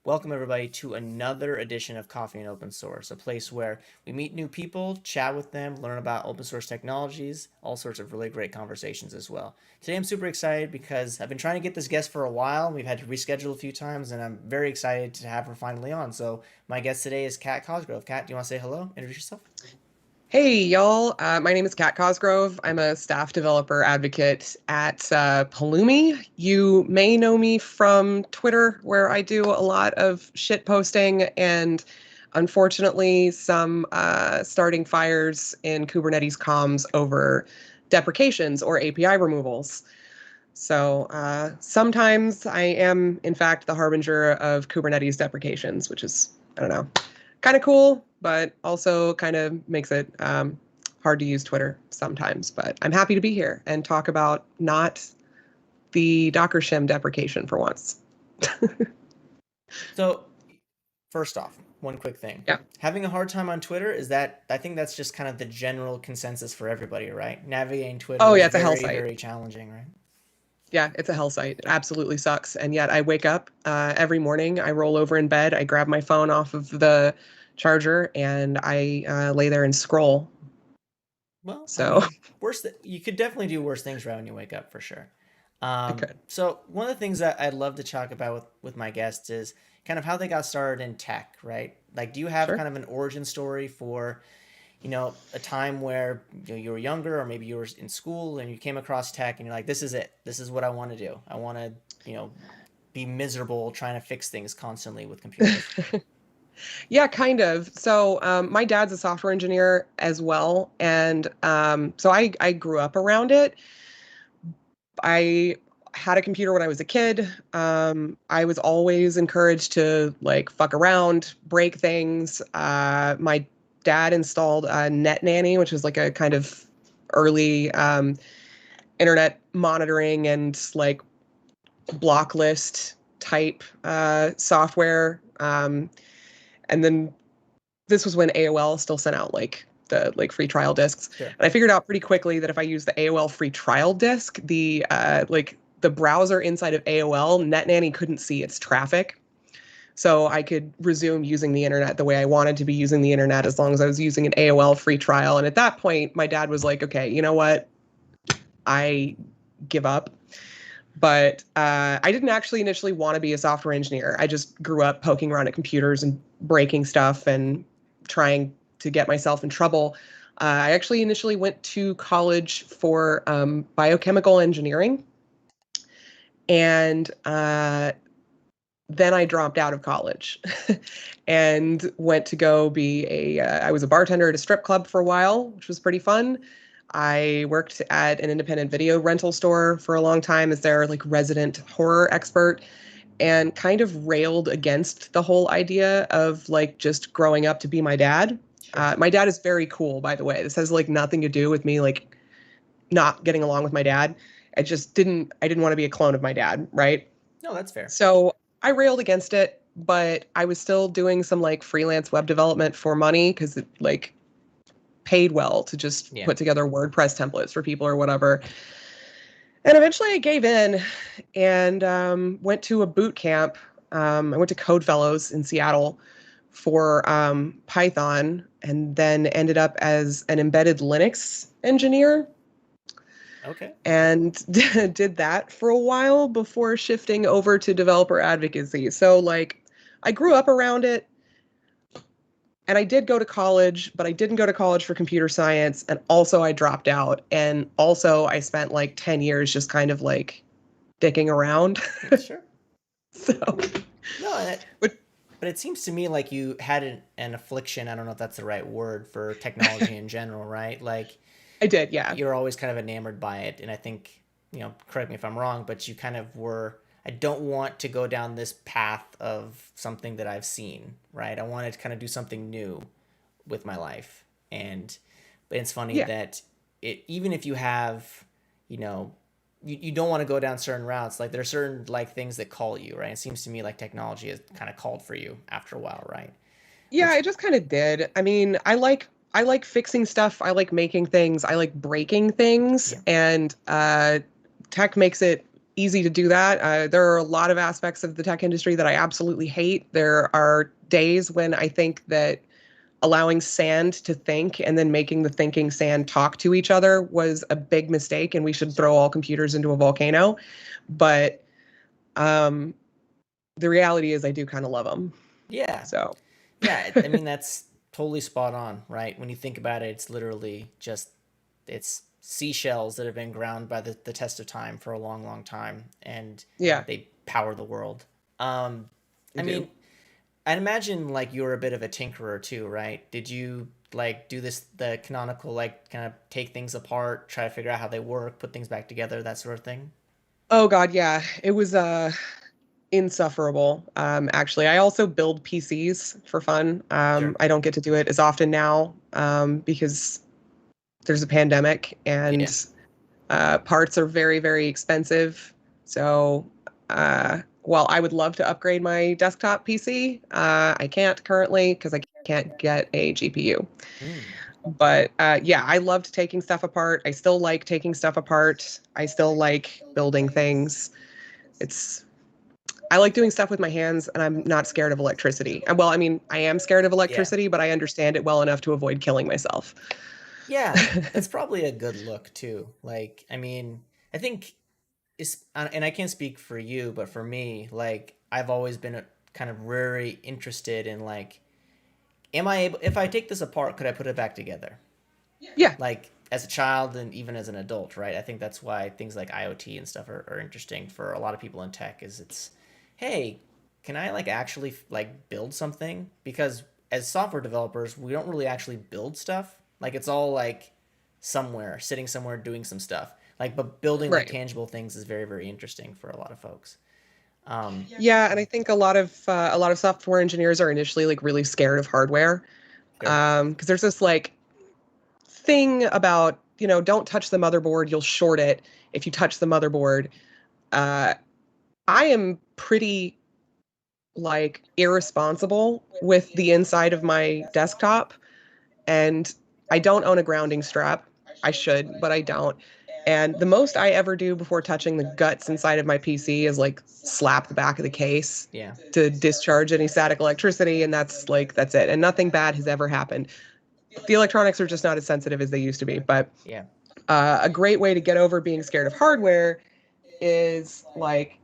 Welcome, everybody, to another edition of Coffee and Open Source, a place where we meet new people, chat with them, learn about open source technologies, all sorts of really great conversations as well. Today, I'm super excited because I've been trying to get this guest for a while. We've had to reschedule a few times, and I'm very excited to have her finally on. So, my guest today is Kat Cosgrove. Kat, do you want to say hello? Introduce yourself. Hey, y'all. My name is Kat Cosgrove. I'm a staff developer advocate at Pulumi. You may know me from Twitter, where I do a lot of shit posting and unfortunately some starting fires in Kubernetes comms over deprecations or API removals. So sometimes I am, in fact, the harbinger of Kubernetes deprecations, which is, I don't know, kind of cool, but also kind of makes it hard to use Twitter sometimes. But I'm happy to be here and talk about not the Docker shim deprecation for once. So, first off, one quick thing. Yeah. Having a hard time on Twitter, I think that's just kind of the general consensus for everybody, right? Navigating Twitter Oh, yeah, is it's a hell very, site. very challenging, right? Yeah, it's a hell site. It absolutely sucks. And yet I wake up every morning, I roll over in bed, I grab my phone off of the charger, and I lay there and scroll. Well, So you could definitely do worse things right when you wake up for sure. I could. So one of the things that I'd love to talk about with my guests is kind of how they got started in tech, right? Like, do you have Sure. kind of an origin story for, a time where you were younger or maybe you were in school and you came across tech and you're like, this is it. This is what I want to do. I want to, be miserable trying to fix things constantly with computers. Yeah, kind of. So my dad's a software engineer as well. And so I grew up around it. I had a computer when I was a kid. I was always encouraged to like fuck around, break things. My dad installed a Net Nanny, which was like a kind of early internet monitoring and like block list type software. And then this was when AOL still sent out like the like free trial discs. Sure. And I figured out pretty quickly that if I use the AOL free trial disc, the browser inside of AOL, NetNanny couldn't see its traffic. So I could resume using the internet the way I wanted to be using the internet as long as I was using an AOL free trial. And at that point, my dad was like, okay, you know what? I give up. But I didn't actually initially want to be a software engineer. I just grew up poking around at computers and breaking stuff and trying to get myself in trouble. I actually initially went to college for biochemical engineering. And then I dropped out of college and went to go be I was a bartender at a strip club for a while, which was pretty fun. I worked at an independent video rental store for a long time as their like resident horror expert, and kind of railed against the whole idea of like just growing up to be my dad. Sure. My dad is very cool, by the way. This has like nothing to do with me like not getting along with my dad. I didn't want to be a clone of my dad, right? No, that's fair. So I railed against it, but I was still doing some like freelance web development for money because it like paid well to just put together WordPress templates for people or whatever. And eventually I gave in and went to a boot camp. I went to Code Fellows in Seattle for Python, and then ended up as an embedded Linux engineer. Okay. And did that for a while before shifting over to developer advocacy. So like I grew up around it. And I did go to college, but I didn't go to college for computer science. And also I dropped out. And also I spent like 10 years just kind of like dicking around. Sure. So. No, but it seems to me like you had an affliction. I don't know if that's the right word for technology in general, right? Like I did, yeah. You're always kind of enamored by it. And I think, correct me if I'm wrong, but you kind of were, I don't want to go down this path of something that I've seen, right? I wanted to kind of do something new with my life. But it's funny that even if you have, you don't want to go down certain routes. Like there are certain like things that call you, right? It seems to me like technology has kind of called for you after a while, right? Yeah, I just kind of did. I mean, I like fixing stuff. I like making things. I like breaking things. Yeah. And tech makes it easy to do that. There are a lot of aspects of the tech industry that I absolutely hate. There are days when I think that allowing sand to think and then making the thinking sand talk to each other was a big mistake, and we should throw all computers into a volcano. But the reality is I do kind of love them. Yeah. So, Yeah, I mean that's totally spot on, right? When you think about it, it's literally just it's seashells that have been ground by the test of time for a long, long time, and yeah, they power the world. Um, they I do. mean, I'd imagine like you were a bit of a tinkerer too, right? Did you like do this the canonical like kind of take things apart, try to figure out how they work, put things back together, that sort of thing? Oh God, yeah. It was insufferable. Actually, I also build PCs for fun. Sure. I don't get to do it as often now because there's a pandemic Yeah. and parts are very, very expensive. So while I would love to upgrade my desktop PC, I can't currently because I can't get a GPU. Mm. But yeah, I loved taking stuff apart. I still like taking stuff apart. I still like building things. It's I like doing stuff with my hands, and I'm not scared of electricity. Well, I mean, I am scared of Yeah. electricity, but I understand it well enough to avoid killing myself. Yeah, that's probably a good look too. Like, I mean, I think and I can't speak for you, but for me, like I've always been kind of very interested in like, am I able, if I take this apart, could I put it back together? Yeah, Like as a child and even as an adult, right? I think that's why things like IoT and stuff are interesting for a lot of people in tech is it's, hey, can I like actually like build something? Because as software developers, we don't really actually build stuff. Like it's all like somewhere, sitting somewhere doing some stuff. Like, but building like right. tangible things is very, very interesting for a lot of folks. Um, Yeah, and I think a lot of software engineers are initially like really scared of hardware sure. because there's this like thing about don't touch the motherboard, you'll short it if you touch the motherboard. Uh, I am pretty like irresponsible with the inside of my desktop, and I don't own a grounding strap. I should, but I don't. And the most I ever do before touching the guts inside of my PC is like slap the back of the case Yeah. to discharge any static electricity, and that's it. And nothing bad has ever happened. The electronics are just not as sensitive as they used to be. But Yeah. a great way to get over being scared of hardware is like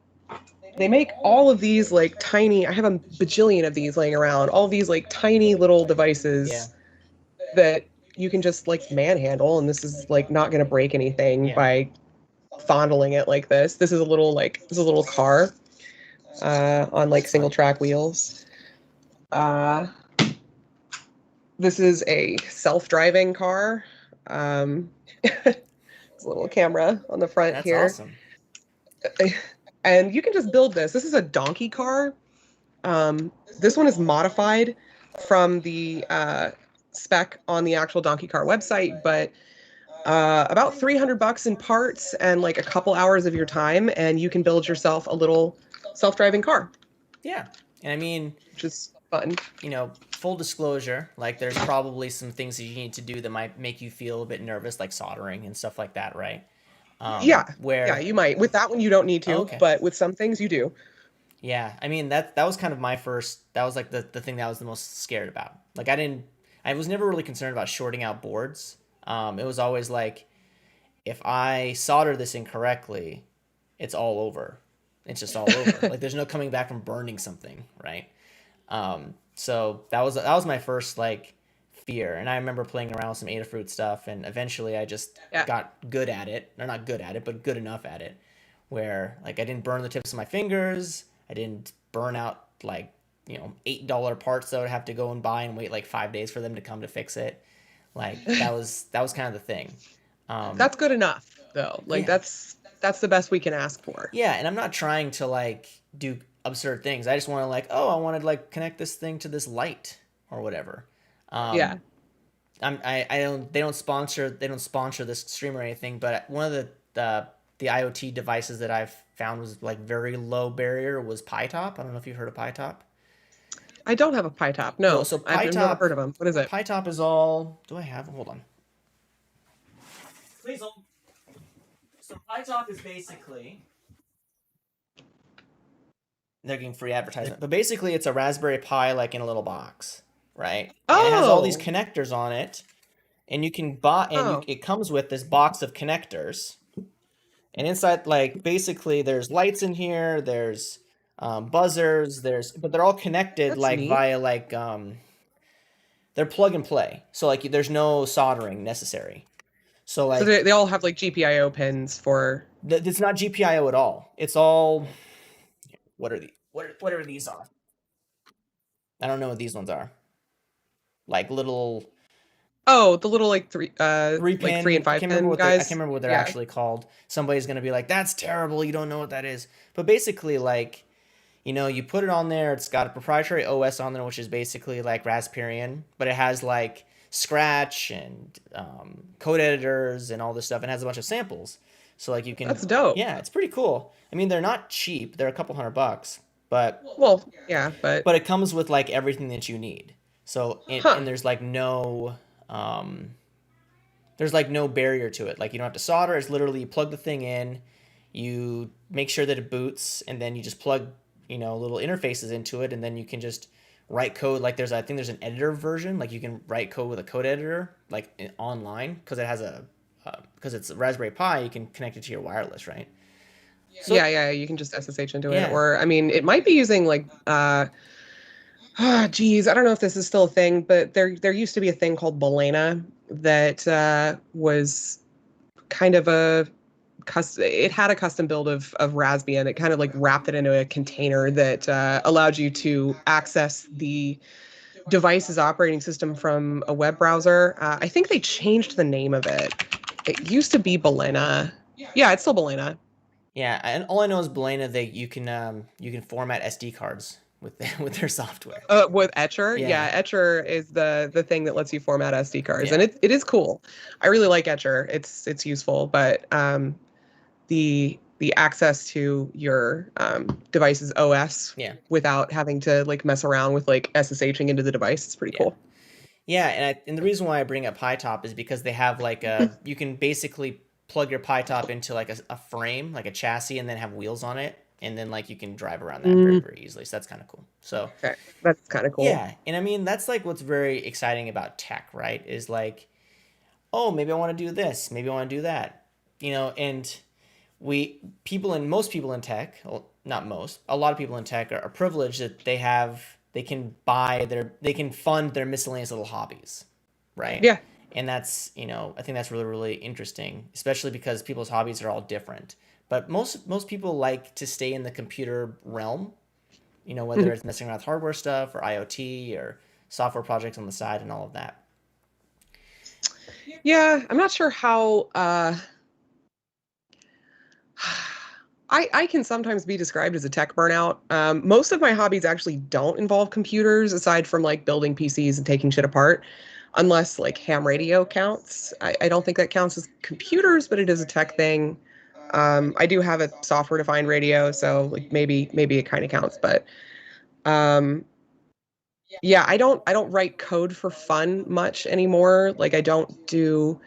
they make all of these like tiny, I have a bajillion of these laying around, all of these like tiny little Yeah. devices that you can just like manhandle, and this is like not going to break anything Yeah. by fondling it like this. This is a little car on like That's single fun. track wheels. Uh, this is a self-driving car. Um, There's a little camera on the front That's here. awesome. And you can just build this. This is a donkey car. This one is modified from the spec on the actual donkey car website, but about 300 bucks in parts and like a couple hours of your time, and you can build yourself a little self-driving car, Yeah. And I mean, which is fun. full disclosure, like there's probably some things that you need to do that might make you feel a bit nervous, like soldering and stuff like that, right? Yeah, yeah, Where, you might. With that one, you don't need oh, to, okay. but with some things, you do. Yeah, I mean that was kind of my first. That was like the thing that I was the most scared about. Like I was never really concerned about shorting out boards. It was always like if I solder this incorrectly, it's all over. It's just all over. Like there's no coming back from burning something, right? So that was my first like fear, and I remember playing around with some Adafruit stuff, and eventually I just Yeah. got good at it, or not good at it, but good enough at it, where like I didn't burn the tips of my fingers, I didn't burn out like $8 parts that I would have to go and buy and wait like 5 days for them to come to fix it. Like that was kind of the thing. Um, That's good enough, though. Like yeah, that's the best we can ask for. yeah, and I'm not trying to like do absurd things. I just want to like, oh, I want to like connect this thing to this light or whatever. Yeah. Um, I don't they don't sponsor this stream or anything, but one of the IoT devices that I've found was like very low barrier was PyTop. I don't know if you've heard of PyTop. I don't have a pie top. No, No, so I've never PyTop heard of them. What is it? PyTop is all. Do I have? Hold on. Please hold. So PyTop is basically They're getting free advertisement. But basically, it's a Raspberry Pi like in a little box, right? And it has all these Oh, connectors on it, and you can buy, and oh, it comes with this box of connectors. And inside, like basically, there's lights in here. There's buzzers. But they're all connected that's like neat. via like they're plug and play. So like there's no soldering necessary. So So like they all have like GPIO pins for. it's not GPIO at all. It's all whatever these are. I don't know what these ones are. Like little Oh, the little three like three pin. and five pin I can't guys. remember what they're Yeah. actually called. Somebody's gonna be like, "That's terrible. You don't know what that is." But basically, like you put it on there. It's got a proprietary OS on there, which is basically like Raspberry, but it has like Scratch and code editors and all this stuff, and has a bunch of samples. So like you can, That's dope. yeah, it's pretty cool. I mean, they're not cheap. They're a couple $100, but Well, yeah, but it comes with like everything that you need. So huh. and there's like no barrier to it. Like you don't have to solder. It's literally you plug the thing in, you make sure that it boots, and then you just plug little interfaces into it, and then you can just write code. Like I think there's an editor version. Like you can write code with a code editor like online because it has a because it's a Raspberry Pi. You can connect it to your wireless, right? So Yeah, yeah, you can just SSH into it. yeah, Or I mean, it might be using like geez, I don't know if this is still a thing, but there used to be a thing called Balena that was kind of a it had a custom build of Raspbian. It kind of like wrapped it into a container that allowed you to access the device's operating system from a web browser. I think they changed the name of it. It used to be Balena. Yeah, it's still Balena. yeah. And all I know is Belena. You can format SD cards with with their software. With Etcher, Yeah, yeah, Etcher is the thing that lets you format SD cards, and yeah, it is cool. I really like Etcher. It's useful, but the access to your device's OS yeah, without having to like mess around with like SSHing into the device is pretty yeah. cool. Yeah, and the reason why I bring up PyTop is because they have like a you can basically plug your PyTop into like a frame, like a chassis, and then have wheels on it, and then like you can drive around that very Mm, very easily. So that's kind of cool. So okay, that's kind of cool. yeah, and I mean that's like what's very exciting about tech, right? Is like, oh, maybe I want to do this, maybe I want to do that, and most people in tech, well, not most, a lot of people in tech are privileged that they can fund their miscellaneous little hobbies, right? Yeah. And that's, I think that's really really interesting, especially because people's hobbies are all different. But most people like to stay in the computer realm, whether Mhm. it's messing around with hardware stuff or IoT or software projects on the side and all of that. Yeah, I'm not sure how I can sometimes be described as a tech burnout. Most of my hobbies actually don't involve computers, aside from like building PCs and taking shit apart, unless like ham radio counts. I don't think that counts as computers, but it is a tech thing. I do have a software-defined radio, so like maybe it kind of counts. But um, yeah, I don't write code for fun much anymore. Like I don't do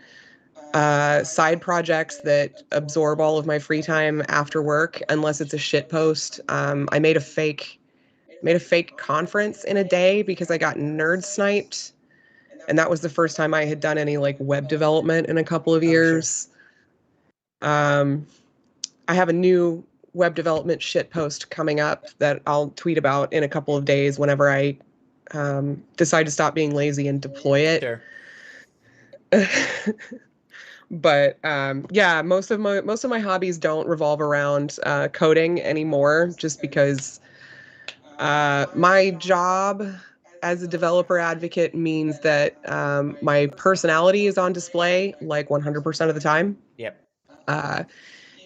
side projects that absorb all of my free time after work unless it's a shit post. I made a fake conference in a day because I got nerd sniped, and that was the first time I had done any like web development in a couple of Oh, sure. years. Um, I have a new web development shit post coming up that I'll tweet about in a couple of days whenever I decide to stop being lazy and deploy it. Sure. But yeah, most of my hobbies don't revolve around coding anymore, just because my job as a developer advocate means that my personality is on display like 100% of the time. Yep. Uh,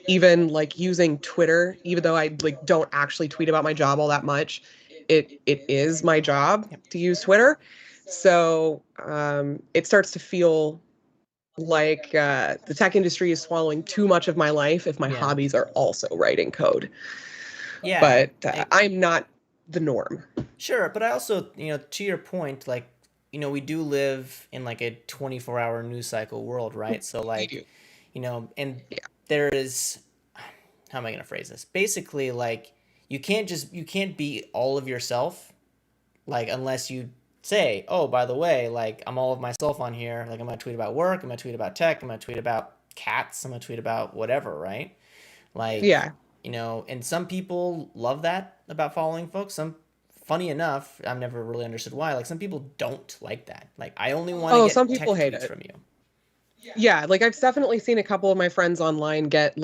Even like using Twitter, even though I like don't actually tweet about my job all that much, it is my job Yep. to use Twitter. So it starts to feel like the tech industry is swallowing too much of my life if my Yeah. hobbies are also writing code. Yeah, But I'm not the norm. sure, but I also, to your point, like, we do live in like a 24-hour news cycle world, right? So You like, do. and Yeah. there is, how am I going to phrase this? Basically, like, you can't be all of yourself, like, unless you say, oh, by the way, like, I'm all of myself on here. Like, I'm gonna tweet about work, I'm gonna tweet about tech, I'm gonna tweet about cats, I'm gonna tweet about whatever, right? Like, Yeah. and some people love that about following folks. Some, funny enough, I've never really understood why. Like, some people don't like that. Like, I only want to Oh, some get people tech hate tweets it. from you. Yeah, like I've definitely seen a couple of my friends online get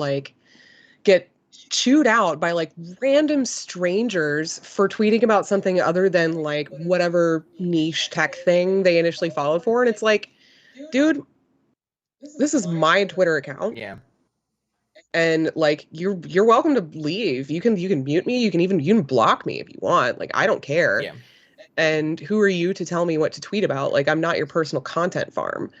chewed out by like random strangers for tweeting about something other than like whatever niche tech thing they initially followed for. And it's like, dude, this is my Twitter account. Yeah, And like you're welcome to leave. You can mute me. You can block me if you want. Like I don't care. yeah, And who are you to tell me what to tweet about? Like I'm not your personal content farm.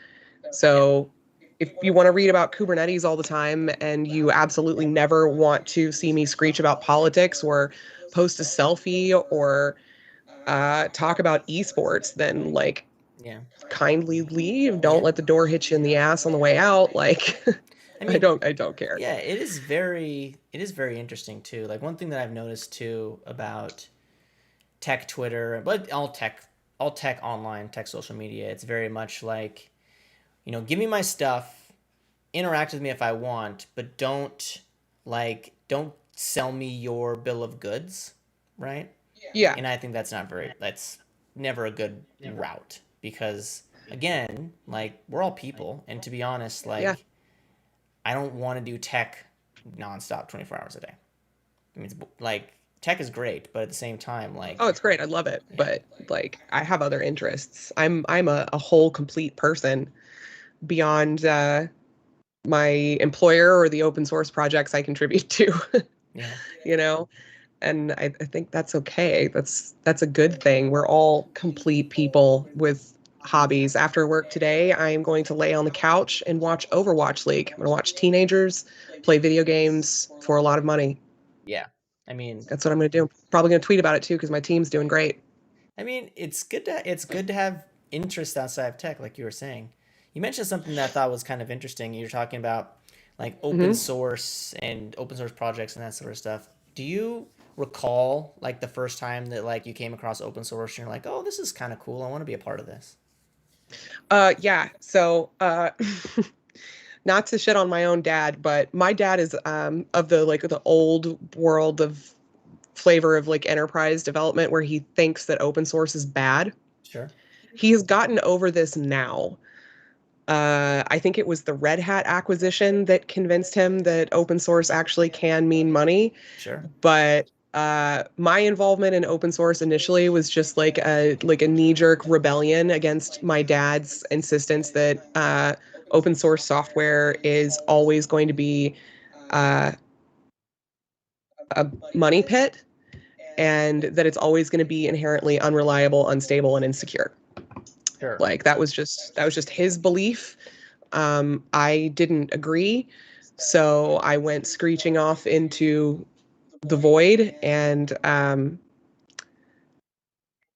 yeah, So if you want to read about Kubernetes all the time and you absolutely never want to see me screech about politics or post a selfie or talk about esports, then like yeah. kindly leave. Don't Yeah. let the door hit you in the ass on the way out. Like I I mean, don't care. yeah, it is very interesting too. Like, one thing that I've noticed too about tech Twitter, but all tech online, tech social media, it's very much like, give me my stuff, interact with me if I want, but don't sell me your bill of goods, right? Yeah. And I think that's never a good route, because, again, like, we're all people, and to be honest, Yeah. like, I don't want to do tech nonstop 24 hours a day. I mean, it's, like, tech is great, but at the same time, Oh, like, it's great. I love it. yeah, But like I have other interests. I'm a whole complete person beyond my employer or the open source projects I contribute to, yeah, you know? And I think that's okay. That's a good thing. We're all complete people with hobbies. After work today, I am going to lay on the couch and watch Overwatch League. I'm going to watch teenagers play video games for a lot of money. yeah. I mean, That's what I'm going to do. Probably going to tweet about it too because my team's doing great. it's good to have interest outside of tech, like you were saying. You mentioned something that I thought was kind of interesting. You're talking about, like, open Hmm. source and open source projects and that sort of stuff. Do you recall, like, the first time that, like, you came across open source and you're like, oh, this is kind of cool, I want to be a part of this? Yeah. So, not to shit on my own dad, but my dad is of the old world of flavor of like enterprise development where he thinks that open source is bad. Sure, He has gotten over this now. I think it was the Red Hat acquisition that convinced him that open source actually can mean money. sure, But my involvement in open source initially was just like a knee-jerk rebellion against my dad's insistence that open source software is always going to be uh, a money pit and that it's always going to be inherently unreliable, unstable, and insecure. sure. Like that was just his belief. I didn't agree, so I went screeching off into the void and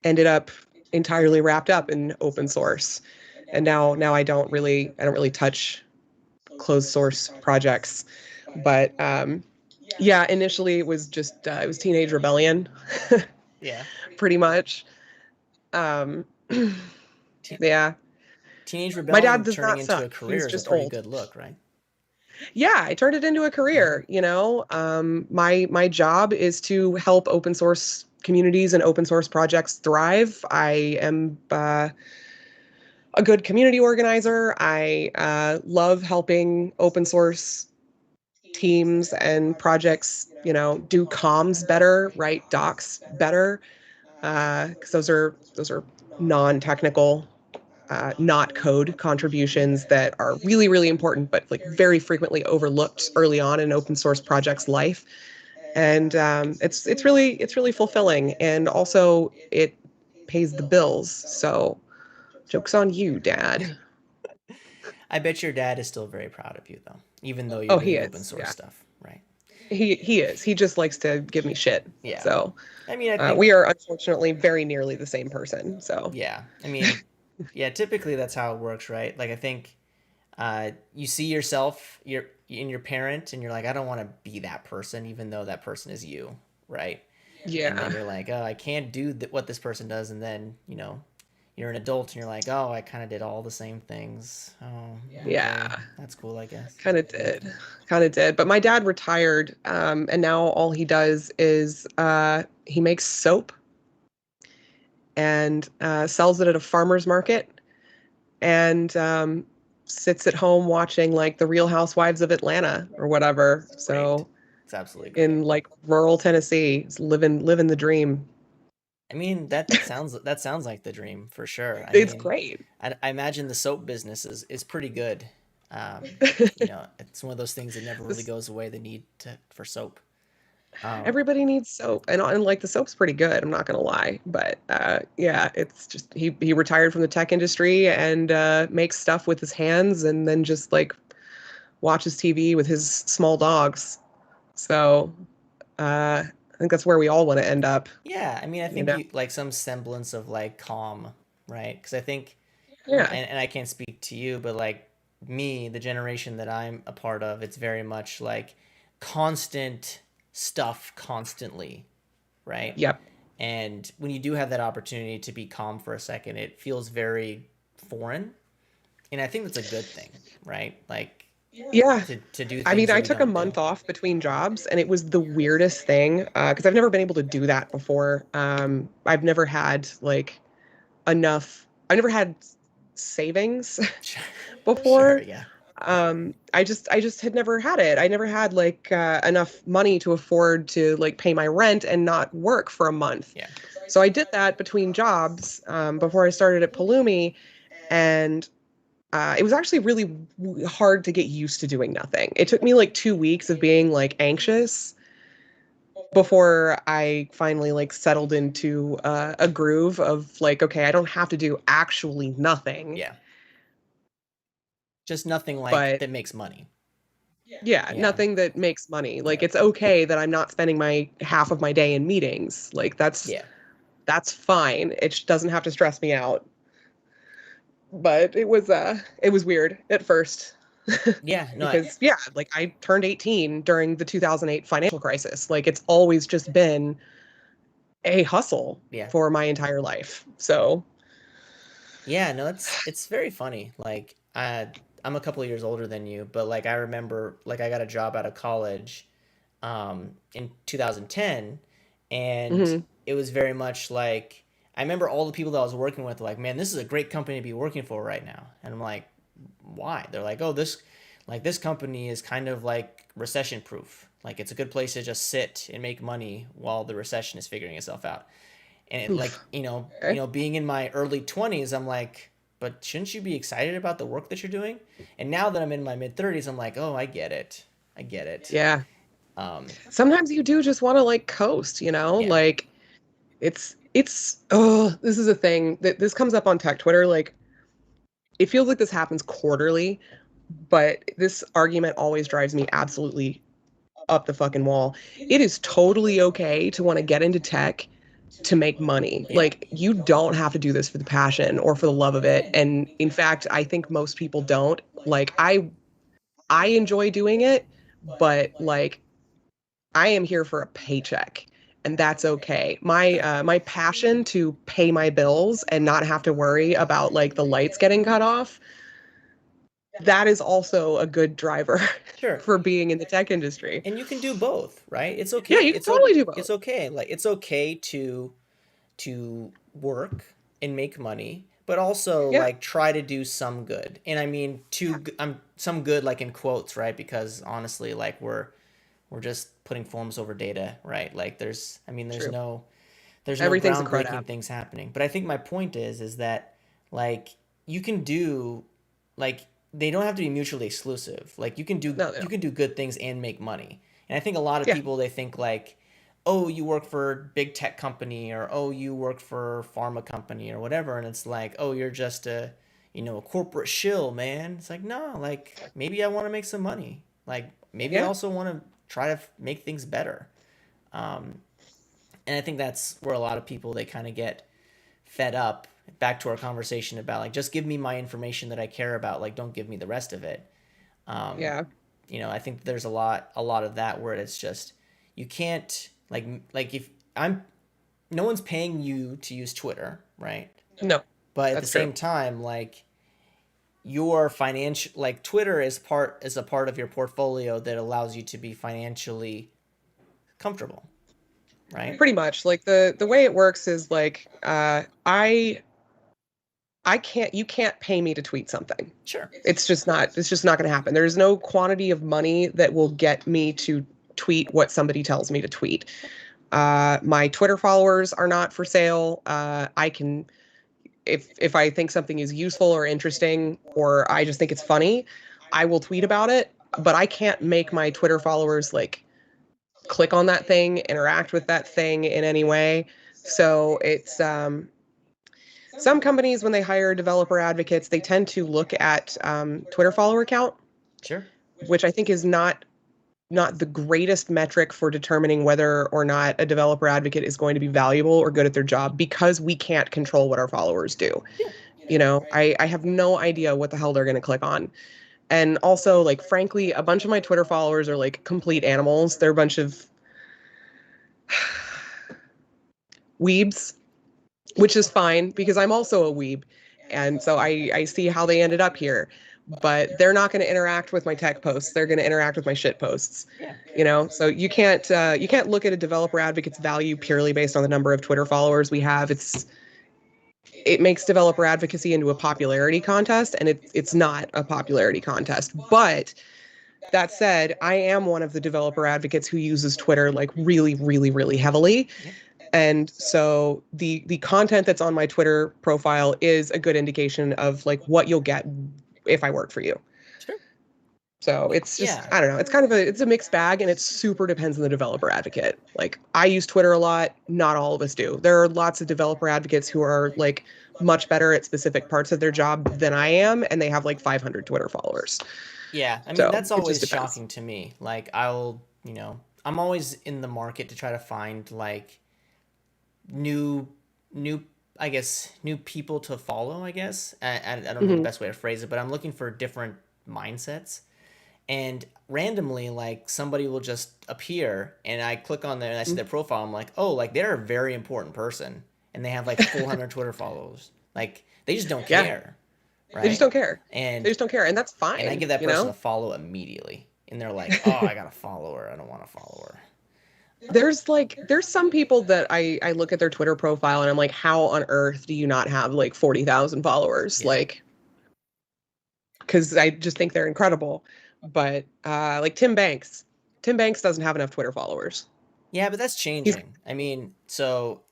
ended up entirely wrapped up in open source. And now I don't really touch closed source projects, but yeah, initially it was teenage rebellion, Yeah. pretty much. Um, Te- yeah, Teenage my dad rebellion does turning not into a suck. He's career is a just pretty old. good look, right? Yeah, I turned it into a Yeah. career, you know. My job is to help open source communities and open source projects thrive. I am a good community organizer. I love helping open source teams and projects, do comms better, write docs better, because those are non-technical, not code contributions that are really, really important, but like very frequently overlooked early on in open source projects' life. And it's really fulfilling, and also it pays the bills. So, joke's on you, Dad. I bet your dad is still very proud of you, though, even though you're Oh, he doing open is. source Yeah, stuff, right? he is. He just likes to give me shit. Yeah. So, I mean, I think, we are unfortunately very nearly the same person. So, yeah. I mean, yeah, typically that's how it works, right? Like, I think you see yourself, you're in your parent, and you're like, I don't want to be that person, even though that person is you, right? And then Yeah. you're like, oh, I can't do what this person does, and then you're an adult and you're like, oh, I kind of did all the same things. Oh, okay, Yeah. that's cool, I guess. Kind of did. Kind of did. But my dad retired, and now all he does is he makes soap and sells it at a farmer's market, and sits at home watching like The Real Housewives of Atlanta or whatever. Great. So It's absolutely in great. like rural Tennessee, it's living the dream. I mean, that sounds like the dream for sure. I It's mean, great. I imagine the soap business is pretty good. It's one of those things that never really This, goes away. The need for soap. Um, everybody needs soap, and like the soap's pretty good. I'm not gonna lie, but yeah, it's just he retired from the tech industry and makes stuff with his hands, and then just like watches TV with his small dogs. So I think that's where we all want to end up, yeah, I mean, I you think know? you like some semblance of like calm, right? Because I think, Yeah. and I can't speak to you, but like me, the generation that I'm a part of, it's very much like constant stuff constantly, right? Yep. And when you do have that opportunity to be calm for a second, it feels very foreign. And I think that's a good thing, right? Like Yeah. to do I mean, things that I we took a don't do. month off between jobs, and it was the weirdest thing because I've never been able to do that before. I've never had like enough. I never had savings Sure, before. yeah. I just had never had it. I never had like enough money to afford to like pay my rent and not work for a month. Yeah. So I did that between jobs before I started at Palumi, and it was actually really hard to get used to doing nothing. It took me like 2 weeks of being like anxious before I finally like settled into a groove of like, okay, I don't have to do actually nothing, Yeah. Just nothing like but that makes money. yeah, Yeah. nothing that makes money. Like Yep. it's okay that I'm not spending my half of my day in meetings. Like Yeah. that's fine. It doesn't have to stress me out. But it was weird at first. Yeah. No, Because yeah, like I turned 18 during the 2008 financial crisis. Like it's always just been a hustle yeah. for my entire life. So, Yeah, no, it's very funny. Like I'm a couple of years older than you, but like I remember like I got a job out of college in 2010, and mhm. it was very much like I remember all the people that I was working with were like, "Man, this is a great company to be working for right now." And I'm like, "Why?" They're like, "Oh, this company is kind of like recession proof. Like it's a good place to just sit and make money while the recession is figuring itself out." And it, like Oof. you Okay. know being in my early 20s, I'm like, but shouldn't you be excited about the work that you're doing? And now that I'm in my mid 30s, I'm like, oh, I get it, I get it. Yeah. um Sometimes you do just want to like coast, yeah. Like it's oh, this is a thing that this comes up on tech Twitter. Like it feels like this happens quarterly, but this argument always drives me absolutely up the fucking wall. It is totally okay to want to get into tech to make money. Yeah. Like you don't have to do this for the passion or for the love of it. And in fact, I think most people don't. Like I enjoy doing it, but like I am here for a paycheck. And that's okay. Sure. My passion to pay my bills and not have to worry about like the lights getting cut off, that is also a good driver Sure. for being in the tech industry. And you can do both, right? It's Yeah, okay. you can totally do It's both. okay. Like it's okay to work and make money, but also Yeah. like try to do some good. And I mean, I'm some good like in quotes, right? Because honestly, like we're just putting forms over data, right? Like I mean, True. there's no Everything's a crud groundbreaking app. things happening. But I think my point is that like you can do like they don't have to be mutually exclusive. Like No, you no. can do good things and make money. And I think a lot of Yeah. people they think like, oh, you work for big tech company, or oh, you work for pharma company or whatever, and it's like, oh, you're just a corporate shill, man. It's like, no, like maybe I want to make some money. Like maybe I Yeah. also want to try to make things better. Um, and I think that's where a lot of people they kind of get fed up. Back to our conversation about like just give me my information that I care about. Like don't give me the rest of it. Um, Yeah. I think there's a lot of that where it's just you can't Like if I'm no one's paying you to use Twitter, right? No, But at the that's true. same time, like your financial like Twitter is a part of your portfolio that allows you to be financially comfortable, right? Pretty much. Like the way it works is like I can't you can't pay me to tweet something. Sure. It's just not going to happen. There's no quantity of money that will get me to tweet what somebody tells me to tweet. My Twitter followers are not for sale. I can if I think something is useful or interesting or I just think it's funny, I will tweet about it, but I can't make my Twitter followers like click on that thing, interact with that thing in any way. So it's some companies when they hire developer advocates, they tend to look at Twitter follower count, Sure. which I think is not the greatest metric for determining whether or not a developer advocate is going to be valuable or good at their job because we can't control what our followers do. Yeah. I have no idea what the hell they're going to click on. And also, like, frankly, a bunch of my Twitter followers are like complete animals. They're a bunch of weebs, which is fine because I'm also a weeb. And so I see how they ended up here. But they're not going to interact with my tech posts. They're going to interact with my shit posts. Yeah. So you can't look at a developer advocate's value purely based on the number of Twitter followers we have. It makes developer advocacy into a popularity contest, and it's not a popularity contest. But that said, I am one of the developer advocates who uses Twitter like really, really, really heavily. Yep. And so the content that's on my Twitter profile is a good indication of like what you'll get if I work for you. Sure. So it's just, Yeah. I don't know. It's kind of it's a mixed bag and it super depends on the developer advocate. Like I use Twitter a lot. Not all of us do. There are lots of developer advocates who are like much better at specific parts of their job than I am. And they have like 500 Twitter followers. Yeah. I mean, So that's it just always depends. shocking to me. Like I'm always in the market to try to find like new new I guess new people to follow, I guess. I don't know the Hmm. best way to phrase it, but I'm looking for different mindsets. And randomly, like somebody will just appear and I click on there and I see their profile. I'm like, oh, like they're a very important person and they have like 400 Twitter followers. Like they just don't Yeah. care, They just right? don't care. They And just don't care. And that's I fine, give that you person a know? follow immediately. And they're like, oh, I got to follow her. I don't want to follow her. There's some people that I look at their Twitter profile and I'm like, how on earth do you not have like 40,000 followers? Yeah. Like, because I just think they're incredible. But like Tim Banks doesn't have enough Twitter followers. Yeah, but that's He's changing. I mean, so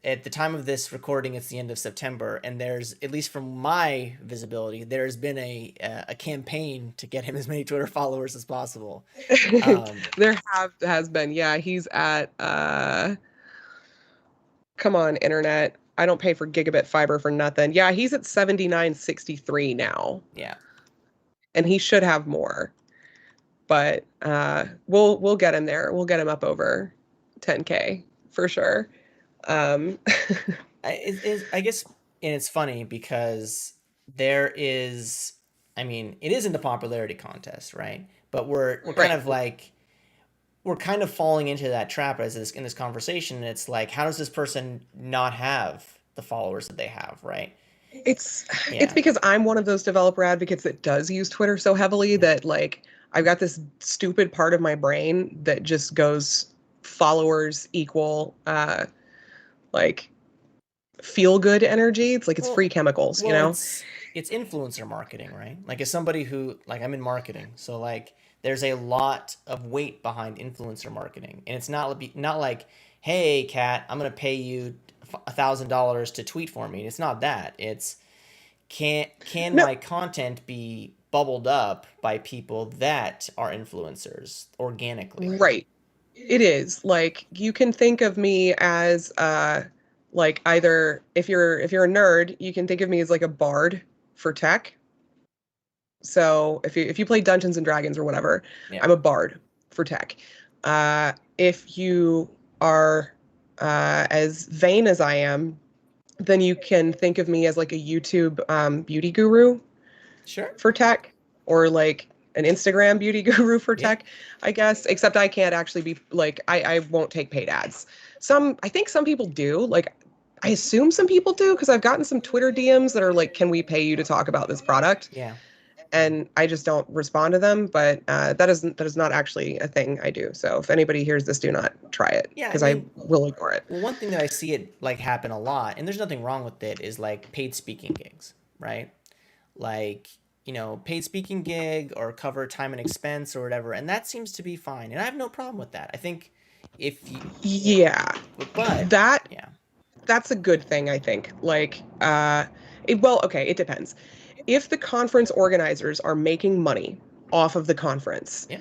at the time of this recording, it's the end of September, and there's at least from my visibility, there's been a campaign to get him as many Twitter followers as possible. Um, there have has been, yeah, he's at come on, internet. I don't pay for gigabit fiber for nothing. Yeah, he's at 7963 now. yeah, And he should have more. But we'll get him there. We'll get him up over 10K for sure. Um, I guess, and it's funny because there is, I mean, it isn't a popularity contest, right? But we're kind right. of like we're kind of falling into that trap as this in this conversation. It's like, how does this person not have the followers that they have, right? It's Yeah, because I'm one of those developer advocates that does use Twitter so heavily yeah. that like I've got this stupid part of my brain that just goes followers equal like feel good energy. It's like it's Well, free chemicals, you well, know? it's influencer marketing, right? Like as somebody who like I'm in marketing, so like there's a lot of weight behind influencer marketing, and it's not like, hey, Kat, I'm gonna pay you $1,000 to tweet for me. It's not that. It's can No, my content be bubbled up by people that are influencers organically? right. It is. Like you can think of me as like either if you're a nerd, you can think of me as like a bard for tech. So if you play Dungeons and Dragons or whatever, Yeah, I'm a bard for tech. If you are as vain as I am, then you can think of me as like a YouTube beauty guru sure. for tech, or like an Instagram beauty guru for Yeah. tech, I guess, except I can't actually be like, I won't take paid ads. I think some people do. Like, I assume some people do because I've gotten some Twitter DMs that are like, can we pay you to talk about this product? Yeah. And I just don't respond to them. But that is not actually a thing I do. So if anybody hears this, do not try it Yeah. I because I mean, will ignore it. well, one thing that I see it like happen a lot, and there's nothing wrong with it, is like paid speaking gigs, right? Like, paid speaking gig or cover time and expense or whatever, and that seems to be fine. And I have no problem with that. I think if you, Yeah, but that yeah, that's a good thing, I think. Like, well, okay, it depends. If the conference organizers are making money off of the conference, yeah,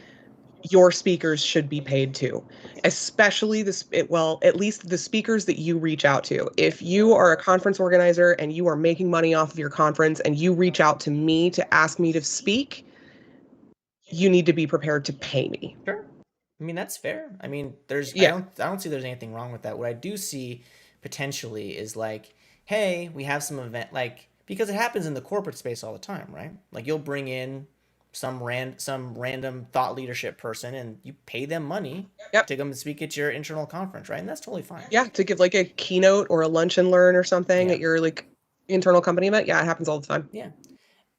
your speakers should be paid too, yeah, especially well, at least the speakers that you reach out to. If you are a conference organizer and you are making money off of your conference and you reach out to me to ask me to speak, you need to be prepared to pay me. sure. I mean, that's fair. I mean, Yeah, I don't see there's anything wrong with that. What I do see potentially is like, hey, we have some event, like, because it happens in the corporate space all the time, right? Like, you'll bring in some random thought leadership person and you pay them money yep. to come and speak at your internal conference, right? And that's totally fine. Yeah, to give like a keynote or a lunch and learn or something Yeah. at your like internal company event. Yeah, it happens all the time. Yeah.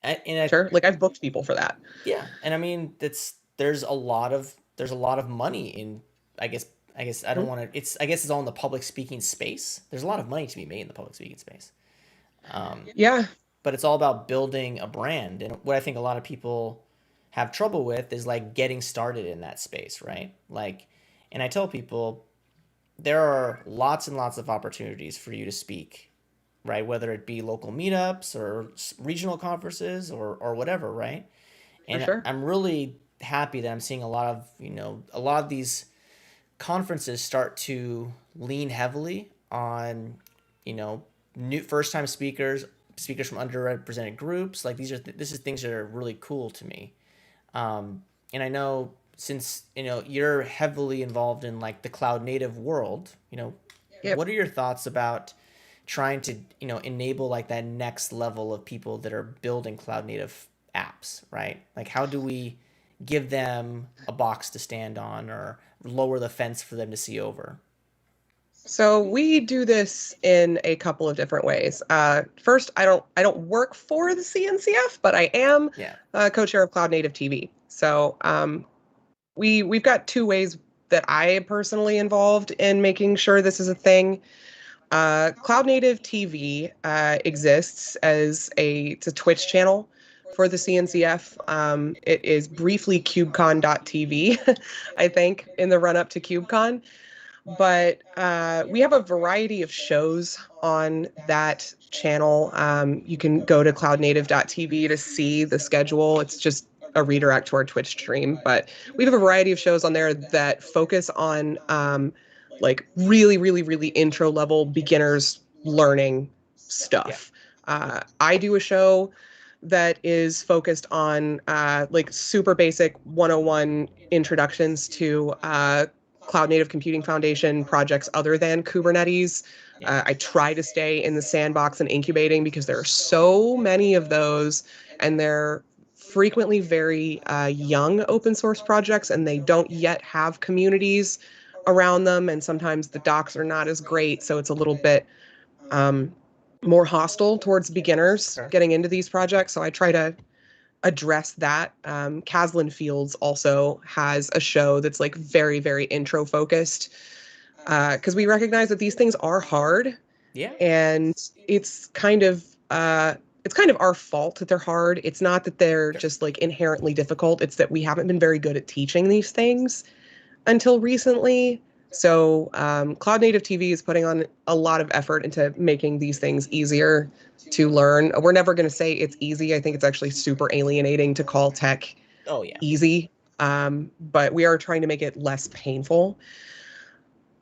And I, Sure. Like I've booked people for that. yeah, and I mean that's there's a lot of money in, I guess I don't Mhm. want to, it's, I guess it's all in the public speaking space. There's a lot of money to be made in the public speaking space. Um, Yeah. but it's all about building a brand. And what I think a lot of people have trouble with is like getting started in that space, right? Like, and I tell people there are lots and lots of opportunities for you to speak, right? Whether it be local meetups or regional conferences or whatever, right? For And sure. I'm really happy that I'm seeing a lot of, a lot of these conferences start to lean heavily on, new first time speakers, speakers from underrepresented groups. Like this is things that are really cool to me. And I know since, you're heavily involved in like the cloud native world, Yep. what are your thoughts about trying to, enable like that next level of people that are building cloud native apps, right? Like how do we give them a box to stand on or lower the fence for them to see over? So we do this in a couple of different ways. First, I don't work for the CNCF, but I am Yeah. co-chair of Cloud Native TV. So we've got two ways that I am personally involved in making sure this is a thing. Cloud Native TV exists as it's a Twitch channel for the CNCF. It is briefly KubeCon.tv, I think, in the run up to KubeCon. But we have a variety of shows on that channel. You can go to cloudnative.tv to see the schedule. It's just a redirect to our Twitch stream. But we have a variety of shows on there that focus on like really, really, really intro level beginners learning Yeah. stuff. I do a show that is focused on like super basic 101 introductions to Cloud Native Computing Foundation projects other than Kubernetes. Yeah. I try to stay in the sandbox and incubating because there are so many of those, and they're frequently very young open source projects, and they don't yet have communities around them. And sometimes the docs are not as great, so it's a little bit um, more hostile towards beginners Sure. getting into these projects. So I try to address that. Caslin Fields also has a show that's like very, very intro focused because we recognize that these things are hard, Yeah. and it's kind of our fault that they're hard. It's not that they're Sure. just like inherently difficult. It's that we haven't been very good at teaching these things until recently. So Cloud Native TV is putting on a lot of effort into making these things easier to learn. We're never going to say it's easy. I think it's actually super alienating to call tech Oh yeah. easy, but we are trying to make it less painful.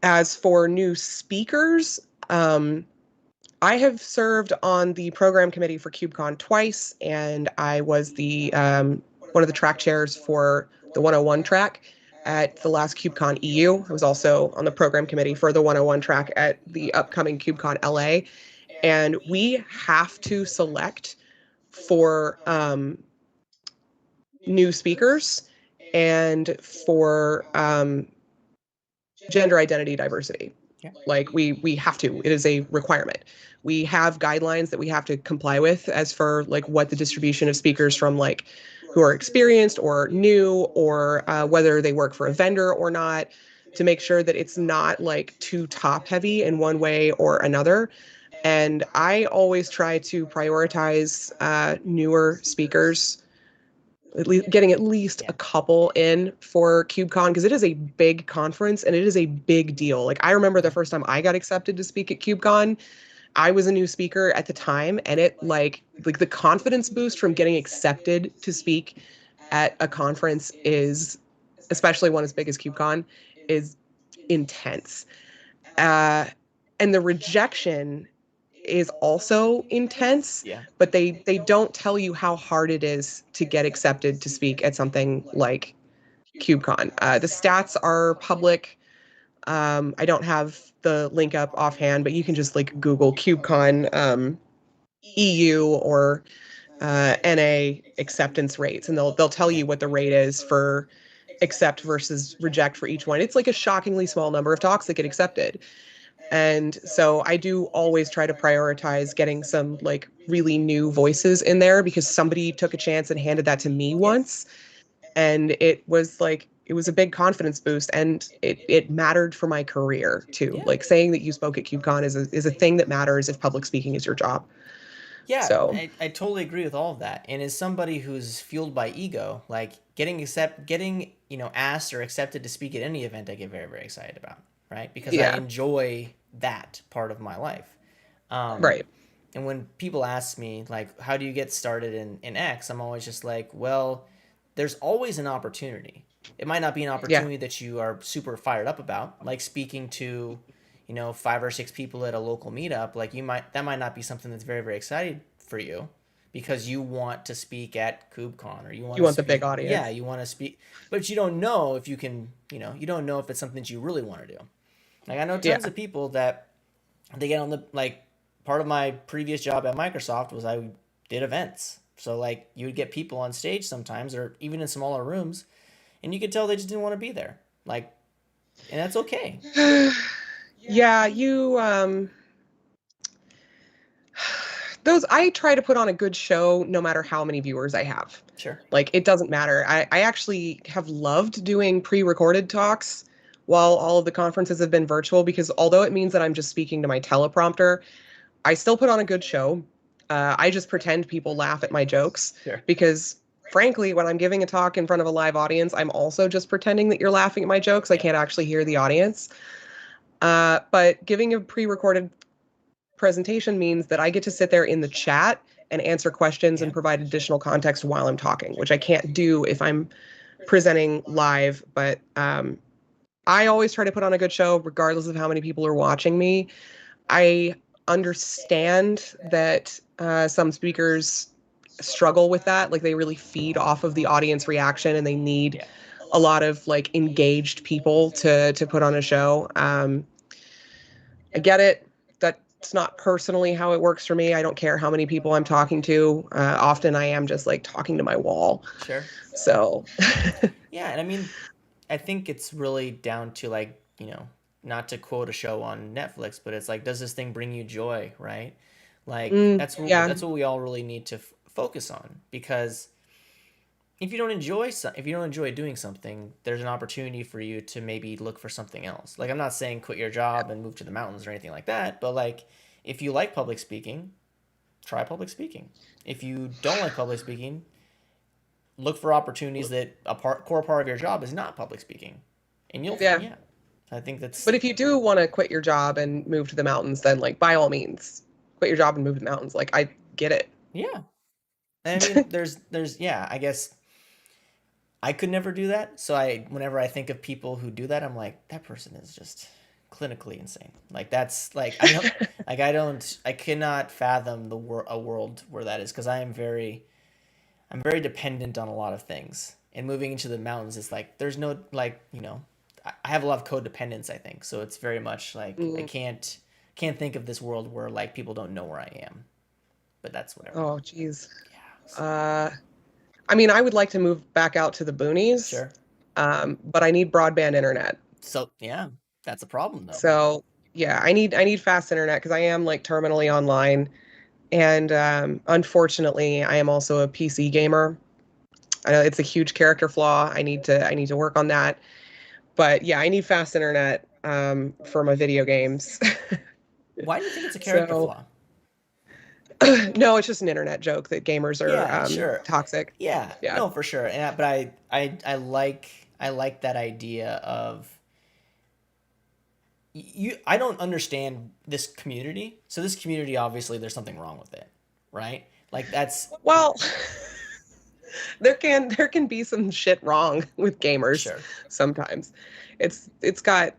As for new speakers, I have served on the program committee for KubeCon twice, and I was the one of the track chairs for the 101 track at the last KubeCon EU. I was also on the program committee for the 101 track at the upcoming KubeCon LA. And we have to select for new speakers and for gender identity diversity. Yeah. Like we have to. It is a requirement. We have guidelines that we have to comply with as for like what the distribution of speakers from like who are experienced or new or whether they work for a vendor or not, to make sure that it's not like too top heavy in one way or another. And I always try to prioritize newer speakers, at least getting at least a couple in for KubeCon, because it is a big conference and it is a big deal. Like I remember the first time I got accepted to speak at KubeCon, I was a new speaker at the time, and it like the confidence boost from getting accepted to speak at a conference is, especially one as big as KubeCon, is intense. And the rejection is also intense, Yeah. but they don't tell you how hard it is to get accepted to speak at something like KubeCon. The stats are public. I don't have the link up offhand, but you can just like Google KubeCon EU or NA acceptance rates, and they'll tell you what the rate is for accept versus reject for each one. It's like a shockingly small number of talks that get accepted. And so I do always try to prioritize getting some like really new voices in there, because somebody took a chance and handed that to me once. And it was like, it was a big confidence boost, and it mattered for my career too. Yeah. Like saying that you spoke at KubeCon is a thing that matters if public speaking is your job. Yeah, So I totally agree with all of that. And as somebody who's fueled by ego, like getting, asked or accepted to speak at any event I get very, very excited about, right? Because I yeah, enjoy that part of my life. Um, right. and when people ask me like, how do you get started in X? I'm always just like, well, there's always an opportunity. It might not be an Yeah, opportunity that you are super fired up about, like speaking to, 5 or 6 people at a local meetup. Like that might not be something that's very, very exciting for you because you want to speak at KubeCon, or you want you to want the big speak. Yeah, audience. you want to speak, but you don't know if you can, you don't know if it's something that you really want to do. Like I know tons Yeah, of people that they get on the, like, part of my previous job at Microsoft was I did events. So like you would get people on stage sometimes, or even in smaller rooms, and you could tell they just didn't want to be there. Like, and that's okay. yeah. You those, I try to put on a good show no matter how many viewers I have. Sure. Like it doesn't matter. I actually have loved doing pre-recorded talks while all of the conferences have been virtual, because although it means that I'm just speaking to my teleprompter, I still put on a good show. I just pretend people laugh at my jokes, Sure. because frankly, when I'm giving a talk in front of a live audience, I'm also just pretending that you're laughing at my jokes. I Yeah. can't actually hear the audience. But giving a pre-recorded presentation means that I get to sit there in the chat and answer questions Yeah. and provide additional context while I'm talking, which I can't do if I'm presenting live. But I always try to put on a good show, regardless of how many people are watching me. I understand that some speakers struggle with that. Like they really feed off of the audience reaction, and they need Yeah. a lot of like engaged people to put on a show. I get it. That's not personally how it works for me. I don't care how many people I'm talking to. Often I am just like talking to my wall. Sure. So Yeah, and I mean, I think it's really down to, like, not to quote a show on Netflix, but it's like, does this thing bring you joy, right? Like yeah, that's what we all really need to focus on, because if you don't enjoy doing something, there's an opportunity for you to maybe look for something else. Like I'm not saying quit your job and move to the mountains or anything like that, but like if you like public speaking, try public speaking. If you don't like public speaking, look for opportunities that core part of your job is not public speaking, and you'll yeah. yeah. I think that's But if you do want to quit your job and move to the mountains, then like by all means, quit your job and move to the mountains. Like I get it. yeah. And I mean, there's yeah. I guess I could never do that. So whenever I think of people who do that, I'm like, that person is just clinically insane. Like that's like I cannot fathom a world where that is, because I'm very dependent on a lot of things. And moving into the mountains is like there's no, like, I have a lot of codependence, I think. So it's very much like I Mm. can't think of this world where like people don't know where I am. But that's whatever. Oh, geez. Yeah. So. Uh, I mean, I would like to move back out to the boonies, Sure. but I need broadband internet. So yeah, that's a problem though. So yeah, I need fast internet because I am like terminally online, and unfortunately, I am also a PC gamer. I know it's a huge character flaw. I need to work on that. But yeah, I need fast internet for my video games. Why do you think it's a character So flaw? no, it's just an internet joke that gamers are Yeah, sure. toxic. Yeah, Yeah. no, for sure. But I like that idea of you. I don't understand this community. So this community, obviously, there's something wrong with it, right? Like that's Well, there can be some shit wrong with gamers sure. sometimes. It's got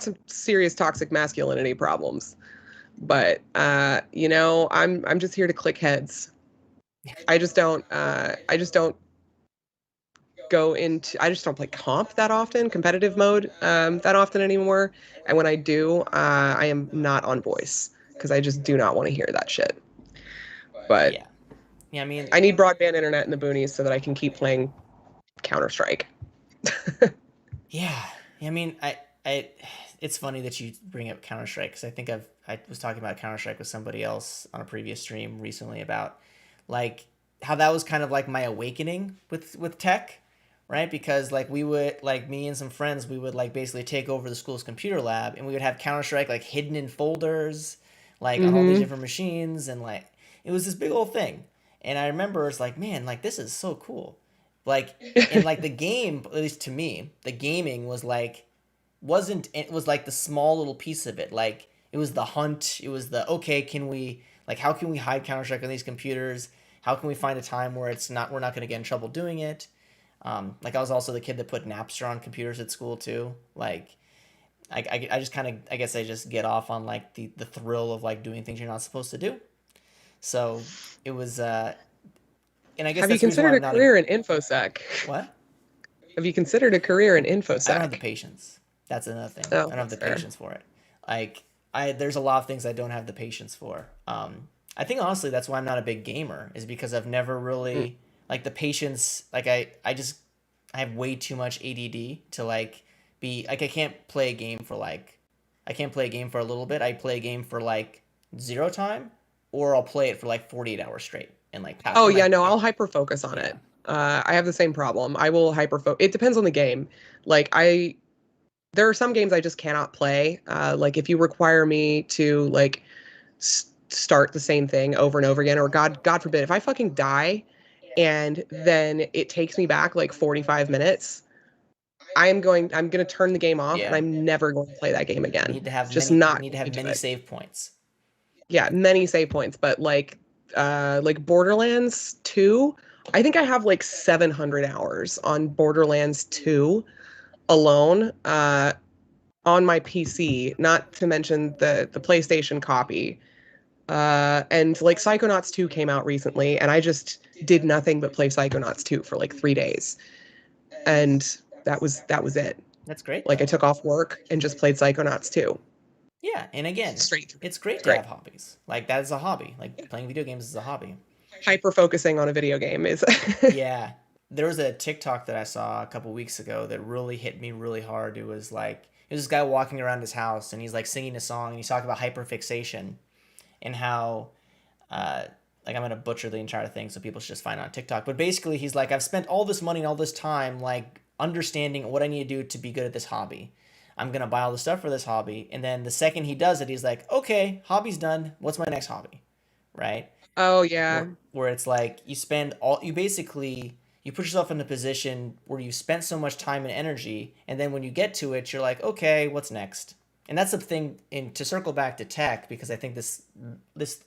some serious toxic masculinity problems. But I'm just here to click heads. I just don't I just don't play comp that often, competitive mode that often anymore. And when I do, I am not on voice because I just do not want to hear that shit. But Yeah, yeah. I mean, I need broadband internet in the boonies so that I can keep playing Counter-Strike. yeah. I mean, I. It's funny that you bring up Counter Strike because I think I was talking about Counter Strike with somebody else on a previous stream recently about like how that was kind of like my awakening with tech, right? Because like we would like me and some friends we would like basically take over the school's computer lab and we would have Counter Strike like hidden in folders, like on all these Mm-hmm. different machines and like it was this big old thing. And I remember it's like man, like this is so cool, like and like the game at least to me the gaming was like wasn't it was like the small little piece of it like it was the hunt it was the okay can we like how can we hide Counter-Strike on these computers how can we find a time where it's not we're not going to get in trouble doing it like I was also the kid that put Napster on computers at school too like I just kind of I guess I just get off on like the thrill of like doing things you're not supposed to do so it was and I guess Have you that's the reason why considered I'm a not a career in InfoSec? what Have you considered a career in I don't have the InfoSec? patience. That's another thing. I Oh, don't have that's the fair. patience for it. Like there's a lot of things I don't have the patience for. I think honestly that's why I'm not a big gamer is because I've never Mm. really like the patience. Like I just I have way too much ADD to like be like I can't play a game for like I can't play a game for a little bit. I play a game for like zero time, or I'll play it for like 48 hours straight and like Oh and yeah, like no, I'll hyper focus on yeah it. I have the same problem. I will hyper focus. It depends on the game. Like there are some games I just cannot play. Like if you require me to like start the same thing over and over again, or God forbid, if I fucking die and then it takes me back like 45 minutes, I'm gonna turn the game off and yeah. I'm never going to play that game again. Just You not need to going have to do many it. save points. Yeah, many save points, but like Borderlands 2, I think I have like 700 hours on Borderlands 2 alone on my PC, not to mention the PlayStation copy. And like Psychonauts 2 came out recently and I just did nothing but play Psychonauts 2 for like 3 days. And that was it. That's great Like I though. took off work and just played Psychonauts 2 Yeah, and again, straight through. it's great It's to great. have hobbies. Like that is a hobby. Like playing video games is a hobby. Hyper focusing on a video game is Yeah. There was a TikTok that I saw a couple weeks ago that really hit me really hard. It was like it was this guy walking around his house and he's like singing a song and he's talking about hyperfixation and how uh like I'm gonna butcher the entire thing so people should just find it on TikTok. But basically he's like, I've spent all this money and all this time like understanding what I need to do to be good at this hobby. I'm gonna buy all the stuff for this hobby, and then the second he does it, he's like, okay, hobby's done. What's my next hobby? Right? Oh yeah. Where it's like you spend all you basically you put yourself in a position where you spent so much time and energy, and then when you get to it, you're like, okay, what's next? And that's the thing. And to circle back to tech, because I think this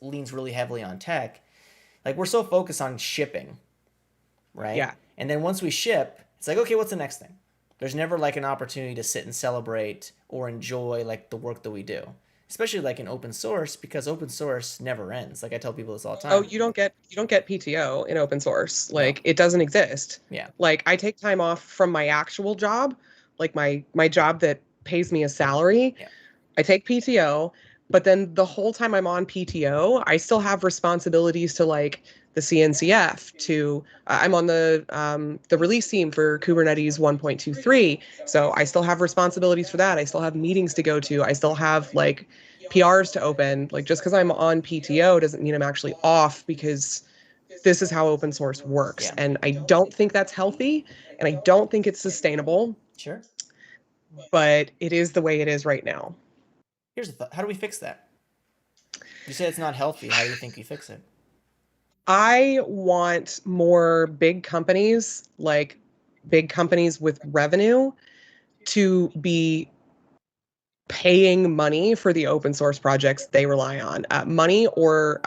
leans really heavily on tech. Like we're so focused on shipping, right? Yeah. And then once we ship, it's like, okay, what's the next thing? There's never like an opportunity to sit and celebrate or enjoy like the work that we do, especially like in open source because open source never ends. Like I tell people this all the Oh, time. you don't get PTO in open source. No, Like it doesn't exist. yeah, Like I take time off from my actual job, like my job that pays me a salary. yeah, I take PTO, But then the whole time I'm on PTO, I still have responsibilities to like the CNCF. To I'm on the release team for Kubernetes 1.23, so I still have responsibilities for that. I still have meetings to go to. I still have like PRs to open. Like just because I'm on PTO doesn't mean I'm actually off, because this is how open source works. Yeah. And I don't think that's healthy, and I don't think it's sustainable, Sure. but it is the way it is right now. Here's the thought. How do we fix that? You say it's not healthy. How do you think we fix it? I want more big companies, like big companies with revenue, to be paying money for the open source projects they rely on, money or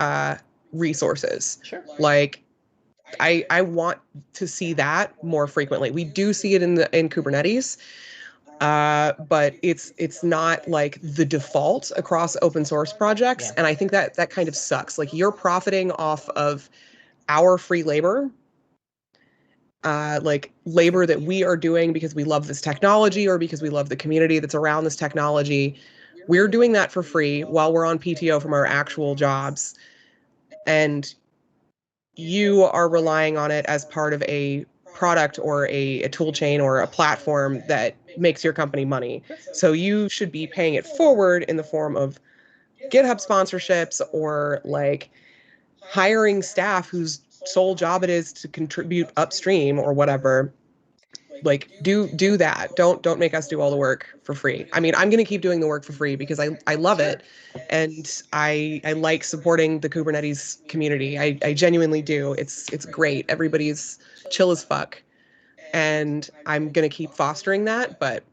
resources. Sure. Like I want to see that more frequently. We do see it in Kubernetes, but it's not like the default across open source projects, Yeah. and I think that kind of sucks. Like you're profiting off of our free labor, like labor that we are doing because we love this technology or because we love the community that's around this technology. We're doing that for free while we're on PTO from our actual jobs. And you are relying on it as part of a product or a tool chain or a platform that makes your company money. So you should be paying it forward in the form of GitHub sponsorships, or like hiring staff whose sole job it is to contribute upstream or whatever. Like do that. Don't make us do all the work for free. I mean, I'm going to keep doing the work for free because I love it, and I like supporting the Kubernetes community. I genuinely do. It's great. Everybody's chill as fuck, and I'm going to keep fostering that, but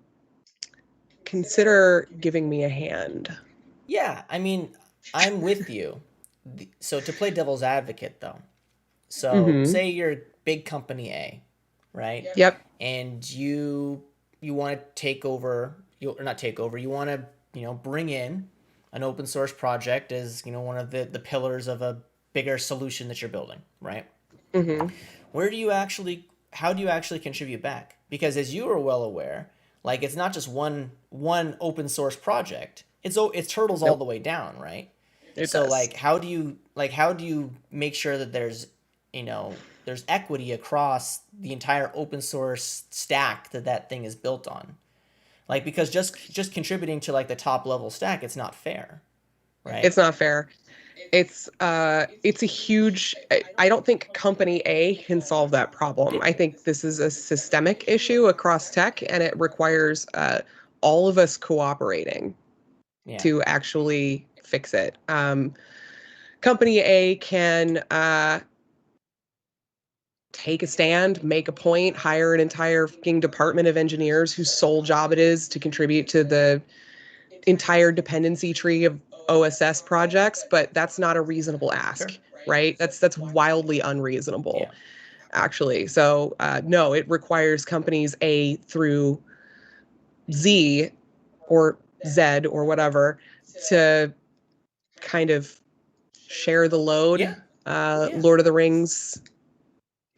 consider giving me a hand. Yeah. I mean, I'm with you. So to play devil's advocate, though, so Mhm. say you're big company A, right? Yep. And you want to take over, you or not take over, you want to, bring in an open source project as, one of the pillars of a bigger solution that you're building, right? Mhm. Where do you actually how do you actually contribute back? Because as you are well aware, like it's not just one open source project. It's turtles all Nope. the way down, right? It So does. how do you make sure that there's equity across the entire open source stack that thing is built on? Like because just contributing to like the top level stack, it's not fair, right? It's not fair. It's a huge, I don't think company A can solve that problem. I think this is a systemic issue across tech, and it requires all of us cooperating Yeah. to actually fix it. Company A can take a stand, make a point, hire an entire fucking department of engineers whose sole job it is to contribute to the entire dependency tree of OSS projects, but that's not a reasonable Sure. ask, right? That's wildly Yeah. unreasonable, actually. So no, it requires companies A through Z or Z or whatever to kind of share the load. Yeah. Yeah. Lord of the Rings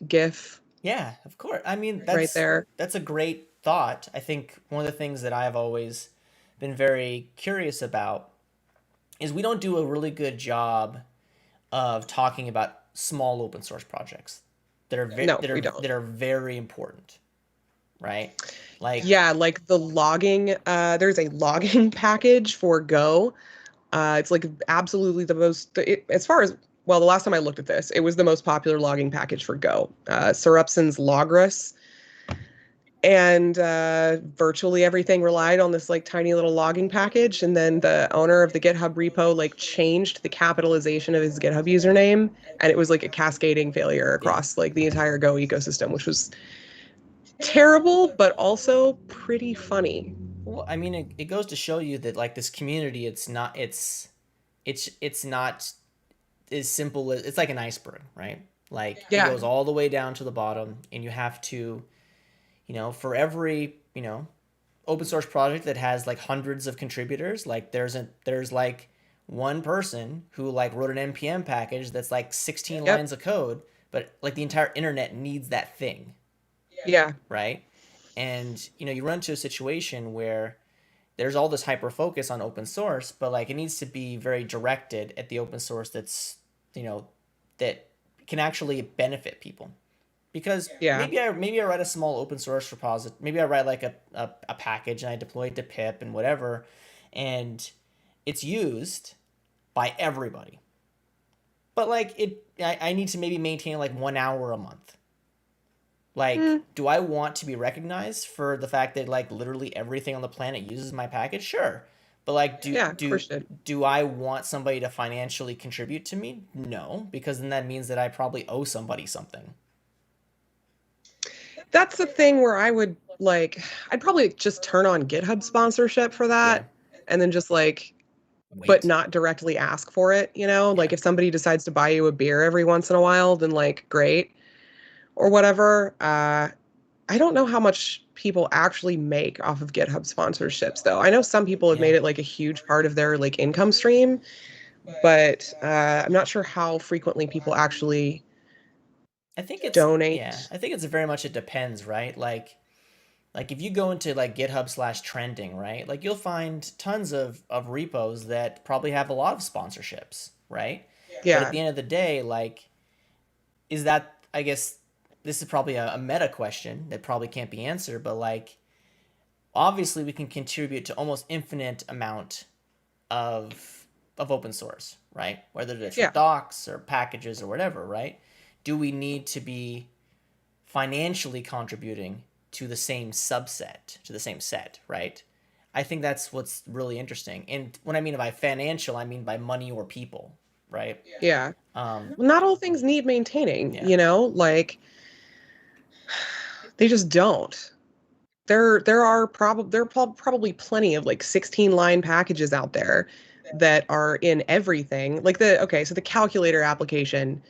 gif Yeah, of course. I mean, right that's there. that's a great thought. I think one of the things that I've always been very curious about is we don't do a really good job of talking about small open source projects that are ve- No, that we are don't. that are very important, right? Like, Yeah, like the logging, there's a logging package for Go. It's like absolutely the most, as far as, well, the last time I looked at this, it was the most popular logging package for Go. Surupson's Logrus, and virtually everything relied on this like tiny little logging package. And then the owner of the GitHub repo like changed the capitalization of his GitHub username, and it was like a cascading failure yeah. across like the entire Go ecosystem, which was terrible, but also pretty funny. Well, I mean, it goes to show you that like this community, it's not as simple as it's like an iceberg, right? Like it Yeah. goes all the way down to the bottom, and you have to, for every, open source project that has like hundreds of contributors, like there's like one person who like wrote an npm package that's like 16 Yep. lines of code, but like the entire internet needs that thing, Yeah. right? And you run into a situation where there's all this hyper focus on open source, but like it needs to be very directed at the open source that's, you know, that can actually benefit people. Because Yeah. maybe I write a small open source repository, maybe I write like a package and I deploy it to pip and whatever, and it's used by everybody. But like I need to maybe maintain like 1 hour a month. Like, Mm, do I want to be recognized for the fact that like literally everything on the planet uses my package? Sure. But like yeah, of course you did. do I want somebody to financially contribute to me? No, because then that means that I probably owe somebody something. That's the thing where I would like, I'd probably just turn on GitHub sponsorship for Yeah. that and then just like, but Wait. not directly ask for it, you know? Yeah. Like if somebody decides to buy you a beer every once in a while, then like great or whatever. I don't know how much people actually make off of GitHub sponsorships though. I know some people have Yeah. made it like a huge part of their like income stream, but I'm not sure how frequently people actually I think it's yeah, donate. I think it's very much it depends, right? Like if you go into like GitHub/trending, right? Like you'll find tons of repos that probably have a lot of sponsorships, right? But at Yeah. the end of the day, like is that, I guess this is probably a meta question that probably can't be answered, but like obviously we can contribute to almost infinite amount of open source, right? Whether it's for Yeah. docs or packages or whatever, right? Do we need to be financially contributing to the same subset, to the same set, right? I think that's what's really interesting. And when I mean by financial, I mean by money or people, right? Yeah. Um, Well, not all things need maintaining, yeah, you know? Like they just don't. There are probably plenty of like 16 line packages out there that are in everything. Like so the calculator application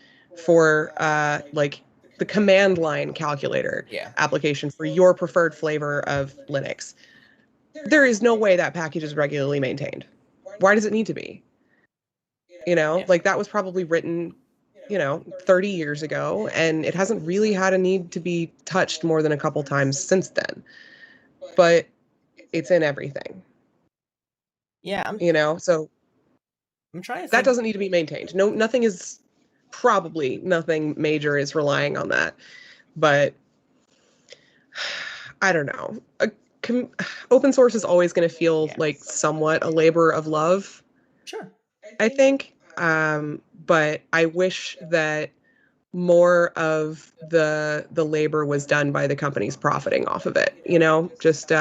for like the command line calculator yeah, application for your preferred flavor of Linux. There is no way that package is regularly maintained. Why does it need to be? You know, yeah, like that was probably written, 30 years ago, and it hasn't really had a need to be touched more than a couple times since then. But it's in everything, yeah. so I'm trying to that think. doesn't need to be maintained. No, probably nothing major is relying on that. But I don't know. Com- Open source is always going to feel Yeah, like somewhat a labor of love, sure. I think. But I wish that more of the labor was done by the companies profiting off of it. Just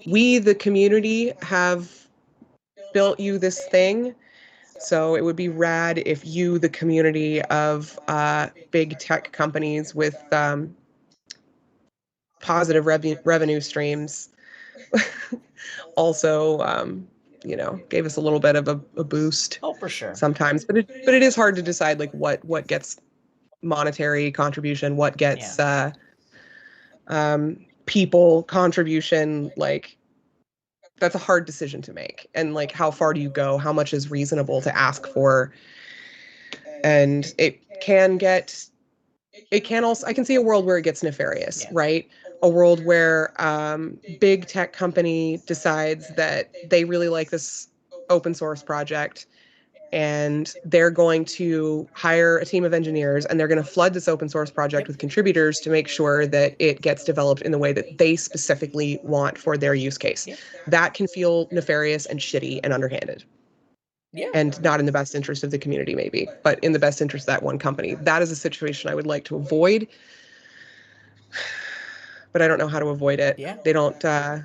we, the community, have built you this thing. So it would be rad if you, the community of big tech companies with positive revenue streams, also, gave us a little bit of a boost Oh, for sure. sometimes. But it is hard to decide like what gets monetary contribution, what Yeah, gets people contribution. Like that's a hard decision to make, and like how far do you go? How much is reasonable to ask for? And it can also, I can see a world where it gets nefarious, yeah, right? A world where big tech company decides that they really like this open source project and they're going to hire a team of engineers and they're going to flood this open source project yep, with contributors to make sure that it gets developed in the way that they specifically want for their use case. yep, That can feel nefarious and shitty and underhanded yeah, and not in the best interest of the community, maybe, but in the best interest of that one company. That is a situation I would like to avoid, but I don't know how to avoid it. yeah. They don't, I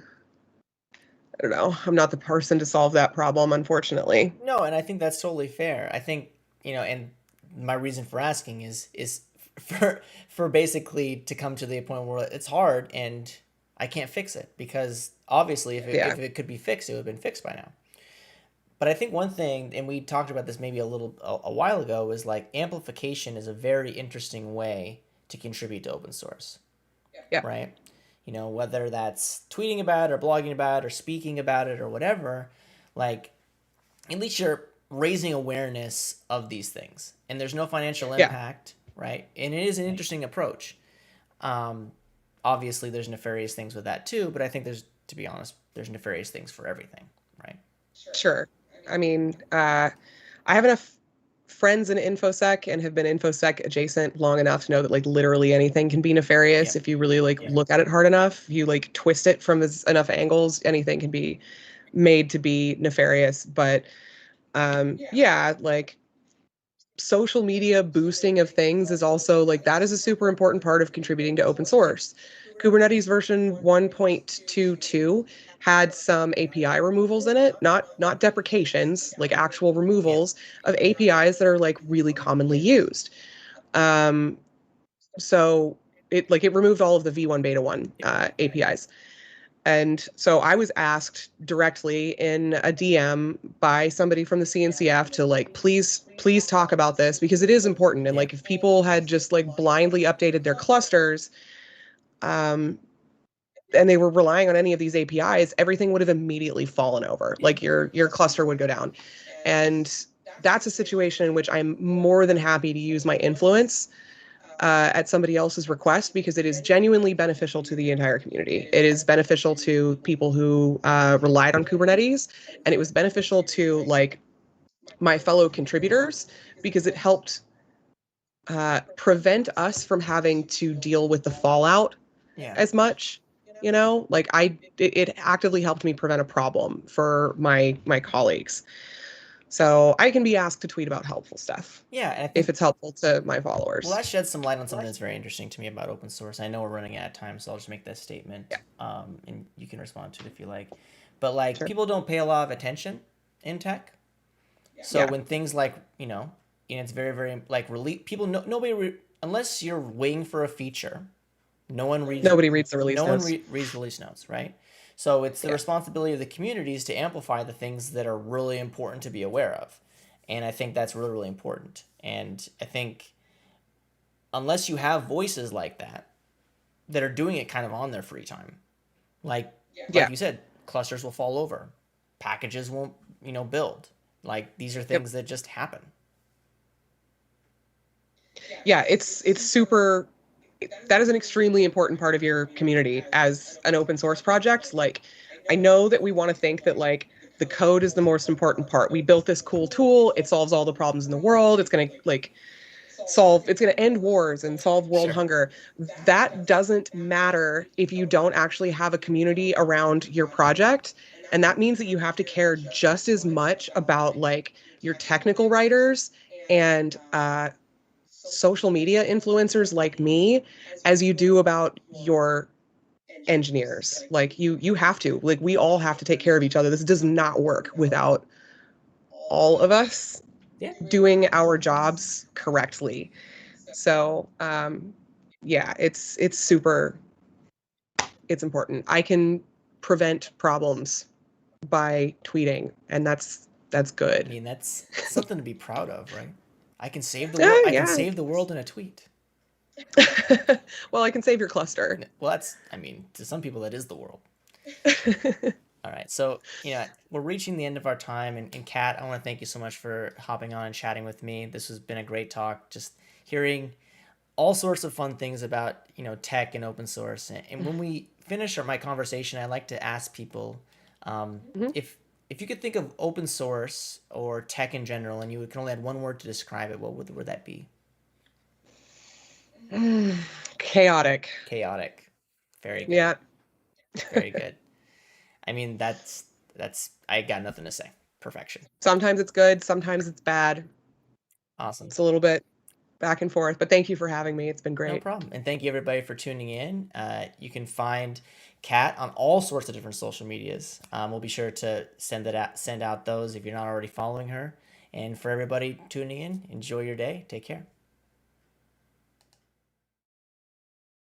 don't know. I'm not the person to solve that problem, unfortunately. No, and I think that's totally fair. I think, and my reason for asking is for basically to come to the point where it's hard and I can't fix it because obviously Yeah. if it could be fixed, it would have been fixed by now. But I think one thing, and we talked about this maybe a while ago, is like amplification is a very interesting way to contribute to open source, Yeah. right? Whether that's tweeting about it or blogging about it or speaking about it or whatever, like at least you're raising awareness of these things and there's no financial Yeah. impact, right? And it is an interesting approach. um, Obviously there's nefarious things with that too, but I think to be honest, there's nefarious things for everything, right? Sure. I mean, I have enough friends in InfoSec and have been InfoSec adjacent long enough to know that like literally anything can be nefarious Yeah. if you really like look at it hard enough. If you like twist it from enough angles, anything can be made to be nefarious. But yeah, like social media boosting of things is also like that is a super important part of contributing to open source. Kubernetes version 1.22 had some API removals in it, not deprecations, like actual removals of APIs that are like really commonly used. Um, so it removed all of the V1 beta 1 APIs. And so I was asked directly in a DM by somebody from the CNCF to like, please talk about this because it is important. And like, if people had just like blindly updated their clusters, and they were relying on any of these APIs, everything would have immediately fallen over. Like your cluster would go down. And that's a situation in which I'm more than happy to use my influence at somebody else's request because it is genuinely beneficial to the entire community. It is beneficial to people who relied on Kubernetes, and it was beneficial to like my fellow contributors because it helped prevent us from having to deal with the fallout as much. You know, like it actively helped me prevent a problem for my colleagues. So I can be asked to tweet about helpful stuff. Yeah, and I think if it's helpful to my followers. Well, that sheds some light on something that's very interesting to me about open source. I know we're running out of time, so I'll just make that statement, and you can respond to it if you like. But like, Sure. people don't pay a lot of attention in tech, so when things like and it's very very like release people nobody unless you're waiting for a feature, Nobody reads the release no notes. one reads release notes, right? So it's the responsibility of the communities to amplify the things that are really important to be aware of, and I think that's really really important. And I think unless you have voices like that are doing it kind of on their free time, like you said, clusters will fall over, packages won't build. Like, these are things that just happen. Yeah, it's super. That is an extremely important part of your community as an open source project. Like, I know that we want to think that like the code is the most important part. We built this cool tool, it solves all the problems in the world, it's going to like it's going to end wars and solve world hunger. That doesn't matter if you don't actually have a community around your project. And that means that you have to care just as much about like your technical writers and social media influencers like me as you do about your engineers. Like you have to, like, we all have to take care of each other. This does not work without all of us doing our jobs correctly. So yeah, it's super, it's important. I can prevent problems by tweeting, and that's good. I mean, that's something to be proud of, right? I can save the world. I can save the world in a tweet. Well, I can save your cluster. Well, I mean, to some people that is the world. All right, so we're reaching the end of our time, and Kat, I want to thank you so much for hopping on and chatting with me. This has been a great talk, just hearing all sorts of fun things about tech and open source. And when we finish my conversation, I like to ask people if you could think of open source or tech in general, and you can only add one word to describe it, what would that be? Chaotic. Chaotic. Very good. Yeah. Very good. I mean, that's I got nothing to say. Perfection. Sometimes it's good, sometimes it's bad. Awesome. It's a little bit back and forth, but thank you for having me. It's been great. No problem. And thank you everybody for tuning in. You can find Kat on all sorts of different social medias. We'll be sure to send out those if you're not already following her. And for everybody tuning in, enjoy your day. Take care.